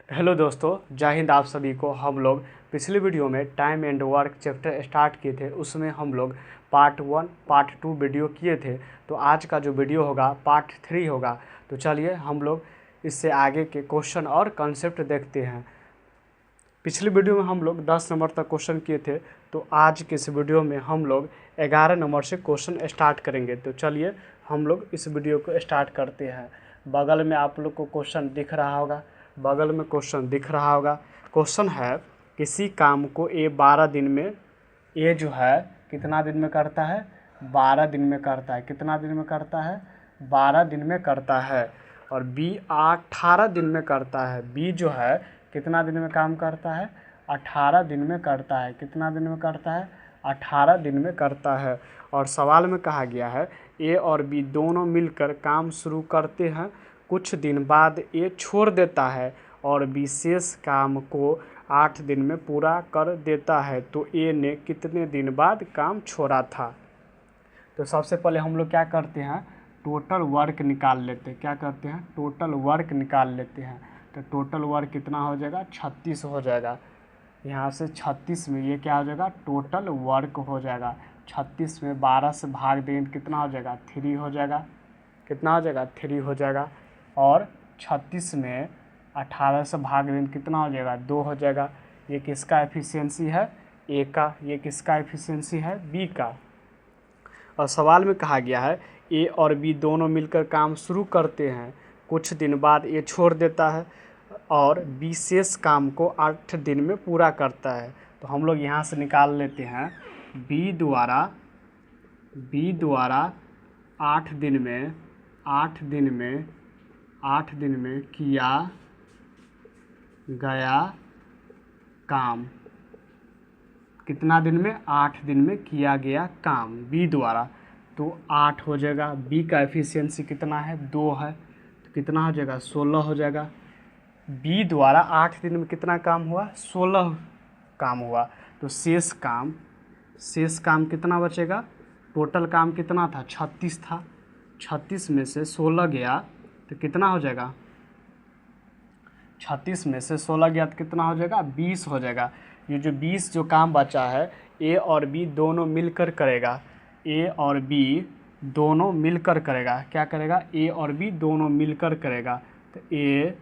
Hello दोस्तों, जय हिंद। आप सभी को हम लोग पिछले वीडियो में time and work chapter start किए थे। उसमें हम लोग पार्ट 1 पार्ट 2 वीडियो किए थे। तो आज का जो वीडियो होगा पार्ट 3 होगा। तो चलिए हम लोग इससे आगे के क्वेश्चन और कंसेप्ट देखते हैं। पिछली वीडियो में हम लोग 10 नंबर तक क्वेश्चन किए थे। तो आज के इस वीडियो में हम लोग 11 नंबर से क्वेश्चन स्टार्ट करेंगे। तो चलिए हम लोग इस वीडियो को स्टार्ट करते हैं। बगल में आप लोग को क्वेश्चन दिख रहा होगा। क्वेश्चन है, किसी काम को ए 12 दिन में, ए जो है कितना दिन में करता है? 12 दिन में करता है। कितना दिन में करता है? 12 दिन में करता है। और बी 18 दिन में करता है। बी जो है कितना दिन में काम करता है? 18 दिन में करता है। कितना दिन में करता है? 18 दिन में करता है। और सवाल में कहा गया है ए और बी दोनों मिलकर काम शुरू करते हैं। कुछ दिन बाद ए छोड़ देता है और बी शेष काम को 8 दिन में पूरा कर देता है। तो ए ने कितने दिन बाद काम छोड़ा था? तो सबसे पहले हम लोग क्या करते हैं, टोटल वर्क निकाल लेते हैं। क्या करते हैं? टोटल वर्क निकाल लेते हैं। तो टोटल वर्क कितना हो जाएगा? 36 हो जाएगा। यहाँ से 36 में ये क्या हो जाएगा? टोटल वर्क हो जाएगा। 36 में 12 से भाग देंगे कितना हो जाएगा? 3 हो जाएगा। कितना हो जाएगा? 3 हो जाएगा। और 36 में 18 से भाग देंगे कितना हो जाएगा? 2 हो जाएगा। ये किसका एफिशिएंसी है? ए का। ये किसका एफिशिएंसी है? बी का। और सवाल में कहा गया है ए और बी दोनों मिलकर काम शुरू करते हैं। कुछ दिन बाद ए छोड़ देता है और बी शेष काम को 8 दिन में पूरा करता है। तो हम लोग यहाँ से निकाल लेते हैं, बी द्वारा 8 दिन में किया गया काम। कितना दिन में? 8 दिन में किया गया काम बी द्वारा। तो 8 हो जाएगा। बी का एफिशिएंसी कितना है? 2 है। तो कितना हो जाएगा? 16 हो जाएगा। बी द्वारा 8 दिन में कितना काम हुआ? 16 काम हुआ। तो शेष काम कितना बचेगा? टोटल काम कितना था? 36 था। 36 में से 16 गया तो कितना हो जाएगा? 36 में से 16 गया तो कितना हो जाएगा? 20 हो जाएगा। ये जो 20 जो काम बचा है ए और बी दोनों मिलकर करेगा। ए और बी दोनों मिलकर करेगा। क्या करेगा? ए और बी दोनों मिलकर करेगा। तो ए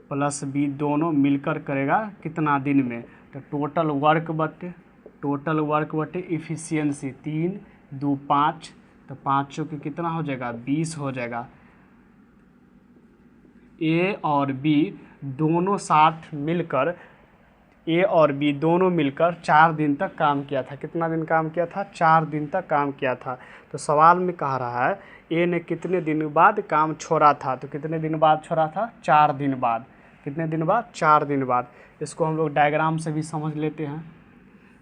प्लस बी दोनों मिलकर करेगा कितना दिन में? तो टोटल वर्क बटे इफिशियंसी 3 2 5। तो 5 चौके कितना हो जाएगा? 20 हो जाएगा। ए और बी दोनों मिलकर 4 दिन तक काम किया था। कितना दिन काम किया था? 4 दिन तक काम किया था। तो सवाल में कह रहा है ए ने कितने दिन बाद काम छोड़ा था? तो कितने दिन बाद छोड़ा था? 4 दिन बाद। कितने दिन बाद? 4 दिन बाद। इसको हम लोग डायग्राम से भी समझ लेते हैं।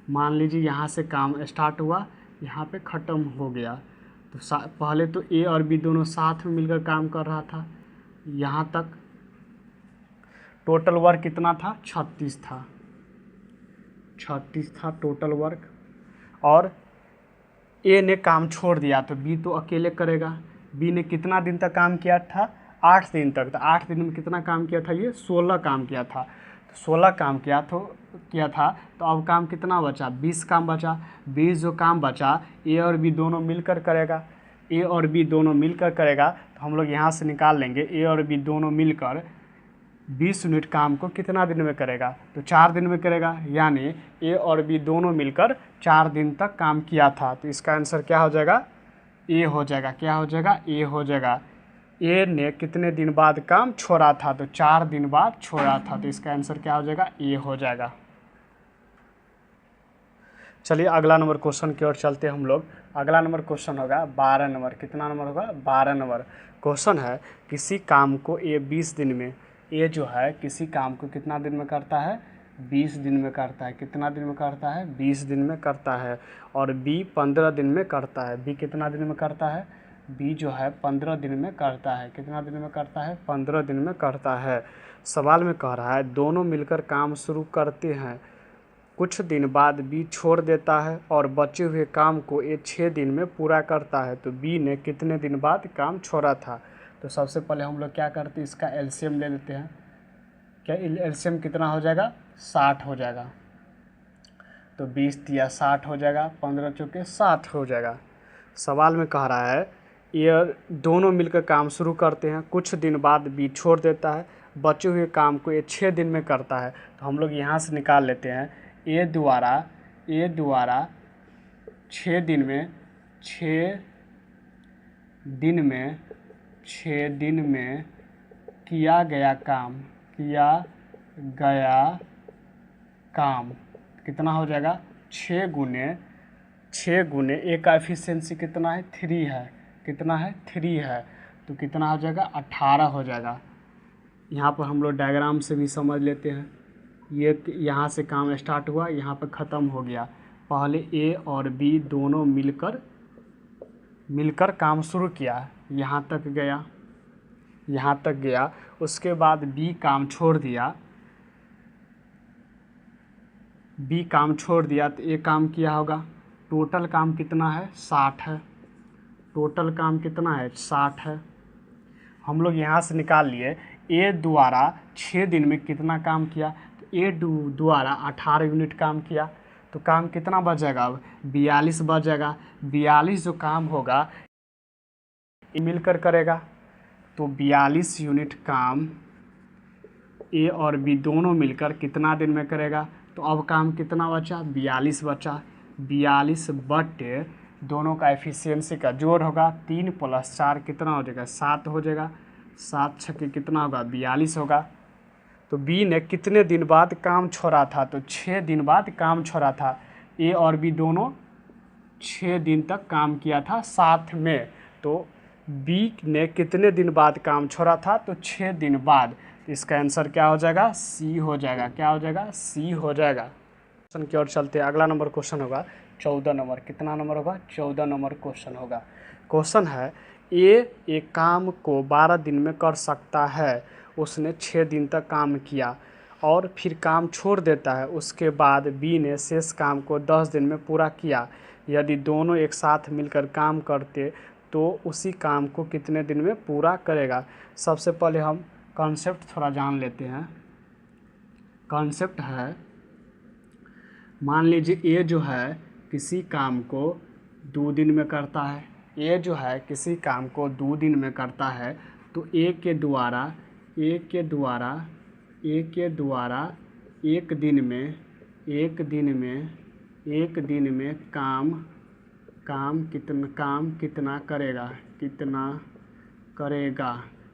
मान लीजिए यहाँ से काम स्टार्ट हुआ, यहाँ पे ख़त्म हो गया। तो पहले तो ए और बी दोनों साथ में मिलकर काम कर रहा था। यहाँ तक टोटल वर्क कितना था? 36 था। 36 था टोटल वर्क। और ए ने काम छोड़ दिया तो बी तो अकेले करेगा। बी ने कितना दिन तक काम किया था? 8 दिन तक। तो 8 दिन में कितना काम किया था? ये 16 काम किया था। तो 16 काम किया था। तो अब काम कितना बचा? 20 काम बचा। 20 जो काम बचा ए और बी दोनों मिलकर करेगा। तो हम लोग यहाँ से निकाल लेंगे ए और बी दोनों मिलकर 20 यूनिट काम को कितना दिन में करेगा? तो 4 दिन में करेगा। यानी ए और बी दोनों मिलकर 4 दिन तक काम किया था। तो इसका आंसर क्या हो जाएगा? ए हो जाएगा। क्या हो जाएगा? ए हो जाएगा। ए ने कितने दिन बाद काम छोड़ा था? तो 4 दिन बाद छोड़ा था। तो इसका आंसर क्या हो जाएगा? ए हो जाएगा। चलिए अगला नंबर क्वेश्चन की ओर चलते हैं हम लोग। अगला नंबर क्वेश्चन होगा 12 नंबर। कितना नंबर होगा? 12 नंबर। क्वेश्चन है, किसी काम को ए 20 दिन में, ए जो है किसी काम को कितना दिन में करता है? 20 दिन में करता है। कितना दिन में करता है? 20 दिन में करता है। और बी 15 दिन में करता है। बी कितना दिन में करता है? बी जो है 15 दिन में करता है। कितना दिन में करता है? 15 दिन में करता है। सवाल में कह रहा है दोनों मिलकर काम शुरू करते हैं। कुछ दिन बाद बी छोड़ देता है और बचे हुए काम को ए 6 दिन में पूरा करता है। तो बी ने कितने दिन बाद काम छोड़ा था? तो सबसे पहले हम लोग क्या करते हैं, इसका एलसीएम ले लेते हैं। क्या एलसीएम कितना हो जाएगा, 60 हो जाएगा। तो 20 या 60 हो जाएगा, 15 चौके 60 हो जाएगा। सवाल में कह रहा है ये दोनों मिलकर काम शुरू करते हैं, कुछ दिन बाद बी छोड़ देता है, बचे हुए काम को ये 6 दिन में करता है। तो हम लोग यहाँ से निकाल लेते हैं, ए द्वारा 6 दिन में 6 दिन में किया गया काम कितना हो जाएगा, 6 गुने ए का एफिशिएंसी कितना है, 3 है। कितना है, 3 है। तो कितना हो जाएगा, 18 हो जाएगा। यहाँ पर हम लोग डायग्राम से भी समझ लेते हैं। ये यहाँ से काम स्टार्ट हुआ, यहाँ पर ख़त्म हो गया। पहले ए और बी दोनों मिलकर काम शुरू किया, यहाँ तक गया। उसके बाद बी काम छोड़ दिया, तो ये काम किया होगा। टोटल काम कितना है, 60 है। टोटल काम कितना है, 60 है। हम लोग यहाँ से निकाल लिए ए द्वारा 6 दिन में कितना काम किया, तो ए द्वारा 18 यूनिट काम किया। तो काम कितना बच जाएगा, अब 42 बच जाएगा। 42 जो काम होगा ये मिलकर करेगा, तो 42 यूनिट काम ए और बी दोनों मिलकर कितना दिन में करेगा। तो अब काम कितना बचा, 42 बचा। 42 बटे दोनों का एफिशिएंसी का जोड़ होगा, 3 + 4 कितना हो जाएगा, 7 हो जाएगा। 7 छक्के कितना होगा, 42 होगा। तो बी ने कितने दिन बाद काम छोड़ा था, तो 6 दिन बाद काम छोड़ा था। ए और बी दोनों 6 दिन तक काम किया था साथ में। तो बी ने कितने दिन बाद काम छोड़ा था, तो 6 दिन बाद। तो इसका आंसर क्या हो जाएगा, सी हो जाएगा। क्या हो जाएगा, सी हो जाएगा। क्वेश्चन की ओर चलते हैं। अगला नंबर क्वेश्चन होगा 14 नंबर। कितना नंबर होगा, 14 नंबर क्वेश्चन होगा। क्वेश्चन है ए एक काम को 12 दिन में कर सकता है। उसने 6 दिन तक काम किया और फिर काम छोड़ देता है। उसके बाद बी ने शेष काम को 10 दिन में पूरा किया। यदि दोनों एक साथ मिलकर काम करते तो उसी काम को कितने दिन में पूरा करेगा। सबसे पहले हम कॉन्सेप्ट थोड़ा जान लेते हैं। कॉन्सेप्ट है, मान लीजिए ए जो है किसी काम को 2 दिन में करता है। ए जो है किसी काम को 2 दिन में करता है, तो ए के द्वारा एक दिन में काम कितना करेगा।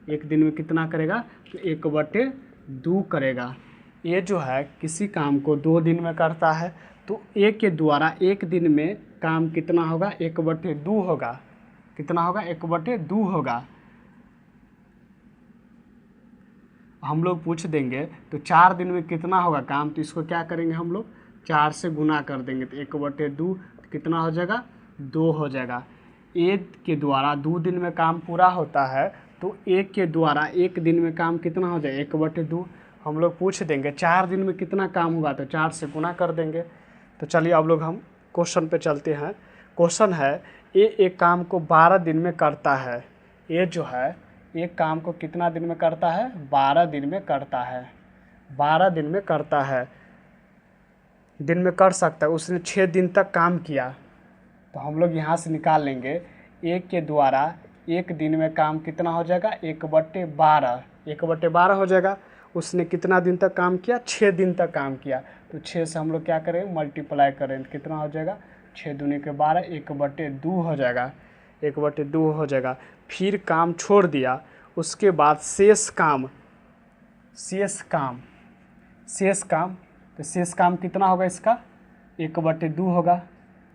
एक दिन में कितना करेगा, तो 1/2 करेगा। ये जो है किसी काम को 2 दिन में करता है, तो ए के द्वारा एक दिन में काम कितना होगा, 1/2 होगा। कितना होगा, 1/2 होगा। हम लोग पूछ देंगे तो 4 दिन में कितना होगा काम, तो इसको क्या करेंगे हम लोग, 4 से गुना कर देंगे। तो 1/2 कितना हो जाएगा, 2 हो जाएगा। ए के द्वारा 2 दिन में काम पूरा होता है, तो ए के द्वारा एक दिन में काम कितना हो जाएगा, 1/2। हम लोग पूछ देंगे 4 दिन में कितना काम होगा, तो 4 से गुना कर देंगे। तो चलिए अब लोग हम क्वेश्चन पे चलते हैं। क्वेश्चन है ए एक काम को 12 दिन में करता है। ए जो है एक काम को कितना दिन में करता है, 12 दिन में करता है। 12 दिन में करता है, दिन में कर सकता है। उसने 6 दिन तक काम किया, तो हम लोग यहाँ से निकाल लेंगे ए के द्वारा एक दिन में काम कितना हो जाएगा, 1/12। 1/12 हो जाएगा। उसने कितना दिन तक काम किया, 6 दिन तक काम किया। तो 6 से हम लोग क्या करेंगे, मल्टीप्लाई करें, तो कितना हो जाएगा, 6 दूनी के 12, 1/2 हो जाएगा। 1/2 हो जाएगा। फिर काम छोड़ दिया, उसके बाद शेष काम तो शेष काम कितना होगा इसका, 1/2 होगा।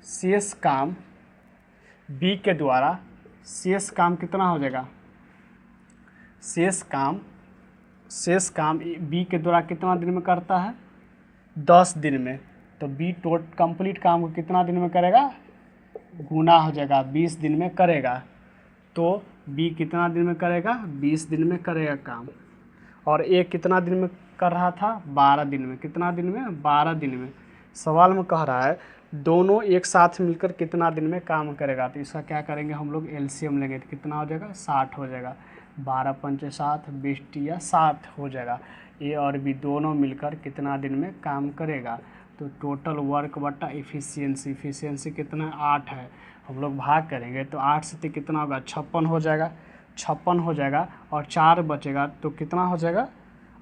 शेष काम बी के द्वारा शेष काम कितना हो जाएगा, शेष काम बी के द्वारा कितना दिन में करता है, 10 दिन में। तो बी कंप्लीट काम को कितना दिन में करेगा, गुना हो जाएगा, 20 दिन में करेगा। तो बी कितना दिन में करेगा, 20 दिन में करेगा काम। और ए कितना दिन में कर रहा था, 12 दिन में। कितना दिन में, 12 दिन में। सवाल में कह रहा है दोनों एक साथ मिलकर कितना दिन में काम करेगा। तो इसका क्या करेंगे हम लोग, एलसीएम लेंगे, तो कितना हो जाएगा, 60 हो जाएगा। 12 × 5 = 7, 20 या 60 हो जाएगा। ए और बी दोनों मिलकर कितना दिन में काम करेगा। तो टोटल वर्क बटा इफ़िशियंसी, इफ़िशियंसी कितना 8 है, हम लोग भाग करेंगे तो 8 से कितना होगा 56 हो जाएगा, 56 हो जाएगा और 4 बचेगा तो कितना हो जाएगा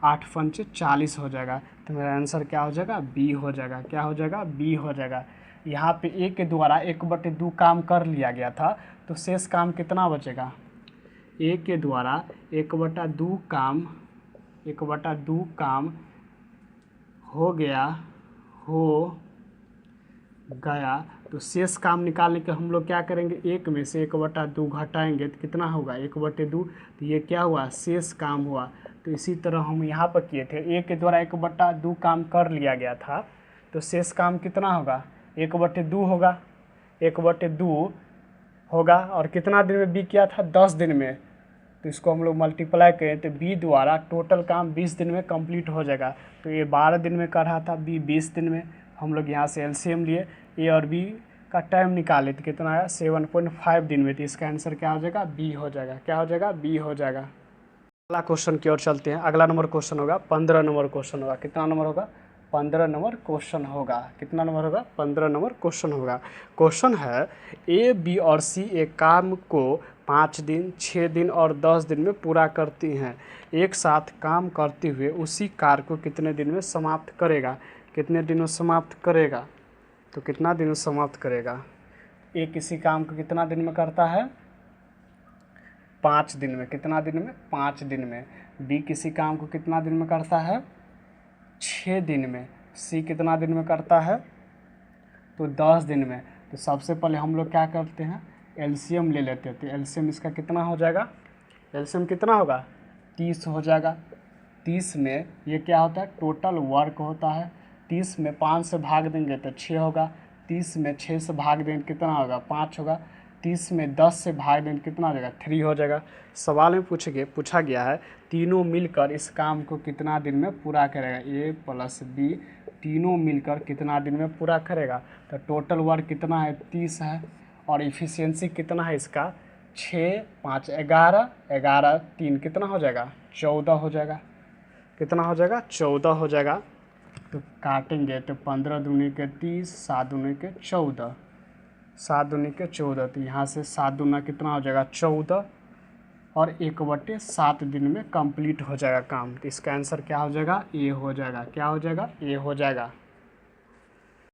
8 पंचे 40 हो जाएगा। तो मेरा आंसर क्या हो जाएगा बी हो जाएगा, क्या हो जाएगा बी हो जाएगा। यहाँ पे ए के द्वारा 1/2 काम कर लिया गया था तो शेष काम कितना बचेगा, ए के द्वारा 1/2 काम हो गया तो शेष काम निकालने के हम लोग क्या करेंगे, एक में से 1/2 घटाएंगे तो कितना होगा 1/2, तो ये क्या हुआ शेष काम हुआ। तो इसी तरह हम यहाँ पर किए थे, ए के द्वारा 1/2 काम कर लिया गया था तो शेष काम कितना होगा 1/2 होगा, 1/2 होगा और कितना दिन में बी किया था 10 दिन में, तो इसको हम लोग मल्टीप्लाई करें तो बी द्वारा टोटल काम 20 दिन में कंप्लीट हो जाएगा। तो ये 12 दिन में कर रहा था, बी 20 दिन में। हम लोग यहाँ से एलसीएम लिए, ए और बी का टाइम निकाले तो कितना आया 7.5 दिन में। तो इसका आंसर क्या हो जाएगा बी हो जाएगा, क्या हो जाएगा बी हो जाएगा। अगला क्वेश्चन की ओर चलते हैं। अगला नंबर क्वेश्चन होगा 15 नंबर क्वेश्चन होगा। कितना नंबर होगा 15 नंबर क्वेश्चन होगा। कितना नंबर होगा 15 नंबर क्वेश्चन होगा। क्वेश्चन है ए बी और सी एक काम को 5 दिन 6 दिन और 10 दिन में पूरा करती हैं। एक साथ काम करते हुए उसी कार्य को कितने दिन में समाप्त करेगा, कितने दिन में समाप्त करेगा, तो कितना दिन में समाप्त करेगा। ए किसी काम को कितना दिन में करता है 5 दिन में, कितना दिन में 5 दिन में। बी किसी काम को कितना दिन में करता है 6 दिन में। सी कितना दिन में करता है तो 10 दिन में। तो सबसे पहले हम लोग क्या करते हैं एलसीएम ले लेते हैं। तो एलसीएम इसका कितना हो जाएगा, एलसीएम कितना होगा 30 हो जाएगा। 30 में ये क्या होता है टोटल वर्क होता है। 30 में 5 से भाग देंगे तो 6 होगा। 30 में 6 से भाग देंगे कितना होगा 5 होगा। 30 में 10 से भाग देंगे कितना हो जाएगा 3 हो जाएगा। सवाल में पूछा गया है तीनों मिलकर इस काम को कितना दिन में पूरा करेगा, ए प्लस बी तीनों मिलकर कितना दिन में पूरा करेगा। तो टोटल वर्क कितना है 30 है और इफ़िशियंसी कितना है इसका 6 5 11 11 3 कितना हो जाएगा 14 हो जाएगा। कितना हो जाएगा 14 हो जाएगा। तो काटेंगे तो 15 दूनी के 30 7 दूनी के 14, 7 दूनी के 14। तो यहाँ से 7 दूना कितना हो जाएगा 14 और 1/7 दिन में कंप्लीट हो जाएगा काम। तो इसका आंसर क्या हो जाएगा ए हो जाएगा, क्या हो जाएगा ए हो जाएगा।